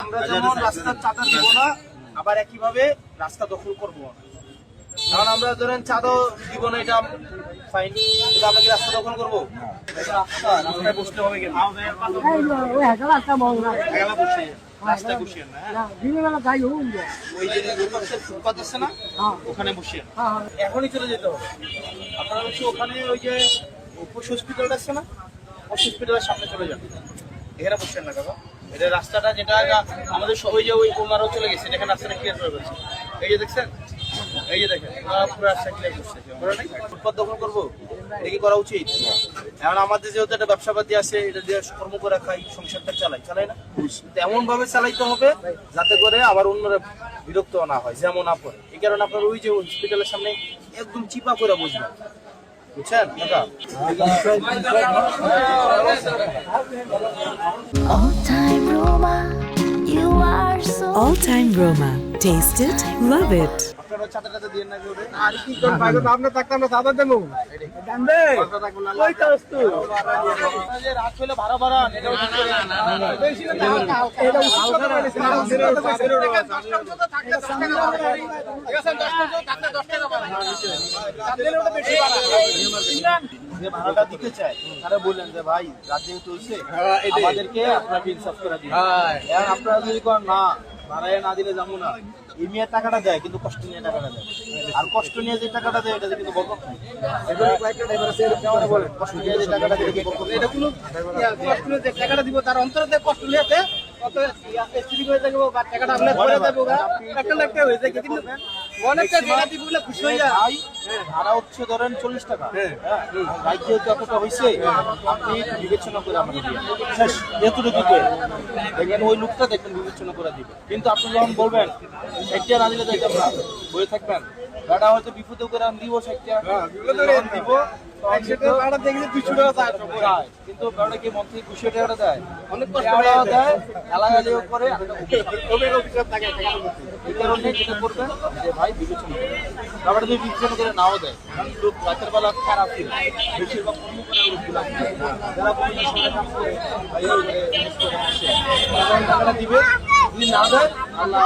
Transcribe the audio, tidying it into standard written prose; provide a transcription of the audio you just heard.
আমরা যেমন রাস্তার চাঁদা দিব না, আবার একইভাবে রাস্তা দখল করবো না। কারণ আমরা ধরেন চাঁদা দিব না, এটা ফাইন, কিন্তু আমরা কি রাস্তা দখল করবো? রাস্তায় বসতে হবে কেন? রাস্তায় বসিয়ে না, ওই যে ফুটপাত আছে না, ওখানে বসিয়ে এখনই চলে যেতে হবে। আপনারা হচ্ছে ওখানে ওই যে হসপিটালটা আছে না, হসপিটালের সামনে চলে যান, এখানে বসছেন না কাকা। এটা রাস্তাটা যেটা আমাদের সবাই যে ওই ওনারাও চলে গেছে, এখানে রাস্তাটা ক্লিয়ার করে ফেলছে। এই যে দেখছেন, এই যে দেখেন পুরো রাস্তা ক্লিয়ার করছে। ফুটপাত দখল করবো, এটা কি করা উচিত? এখন আমাদের যেহেতু একটা ব্যবসা পাতি আছে, এটা দিয়ে কর্ম করে খাই, সংসারটা চালাই না, এমন ভাবে চালাইতে হবে যাতে করে আবার অন্যরা বিরক্ত না হয়, যেমন আপনার। এই কারণে আপনার ওই যে হসপিটালের সামনে একদম চিপা করে বসবেন, বুঝছেন কাকা? All Time Roma. Taste it, love it. আপনারা চাঁদা টাদা দিয়ে না করে আর কি করব ভাই, তো আপনি থাকতে আমরা সাদা দেবো জানবে ওই তো আসতো যে রাত হলে ভাড়া বাড়ান, এটা বেশি না এটা হালকা মানে সিনেমা যে ভাড়াটা দিতে চায় তারা বললেন যে ভাই রাত যেহেতু হয়েছে আমাদেরকে আপনাকে ইনসাফ করে দিন। এখন আপনারা যদি করেন না ভাড়ায় না দিলে যাবো না, এই মেয়ের টাকাটা দেয় কিন্তু কষ্ট নিয়ে টাকাটা দেয়, আর কষ্ট নিয়ে যে টাকাটা দেয় এটাতে কিন্তু বরকত নাই। বলেন কষ্ট নিয়ে যে টাকাটা দেয় কি বরকত? এটা কোনো কষ্ট নিয়ে যে টাকাটা দিব তার অন্তরে কষ্ট নিয়েতে কত স্ত্রী হয়ে যাবো বা টাকাটা আপনি ধরে দেবো একটা না একটা হয়ে যায়, কিন্তু অনেকটা টাকা দিব বলে খুশি হয়ে যায়। ভাই ভাড়া হচ্ছে ধরেন 40 টাকা, রাত যেহেতু এতটা হয়েছে আপনি বিবেচনা করে আমাকে দিবেন, শেষ এতটুকু করে দেখবেন ওই লোকটা দেখবেন বিবেচনা করে দিবে। কিন্তু আপনি যখন বলবেন একটা না দিলে যাইতাম না, বয়ে থাকবেন, গাড়া হয়তো বিপদে করে আমি দিব একটা দিব কিন্তু গাড়া কি মন থেকে 200 টাকাটা দেয়, অনেক কষ্ট দেয়, এলাকালি করে। এই কারণে যেটা করবেন যে ভাই বিবেচনা করে, তারপরে যদি বিবেচনা করে নাও দেয়, কারণ লোক রাতের বেলা খারাপ ছিল, বেশিরভাগ কর্মকর্তা লোকগুলো যারা কাম করে টাকাটা দিবে, যদি না দেয় আল্লাহ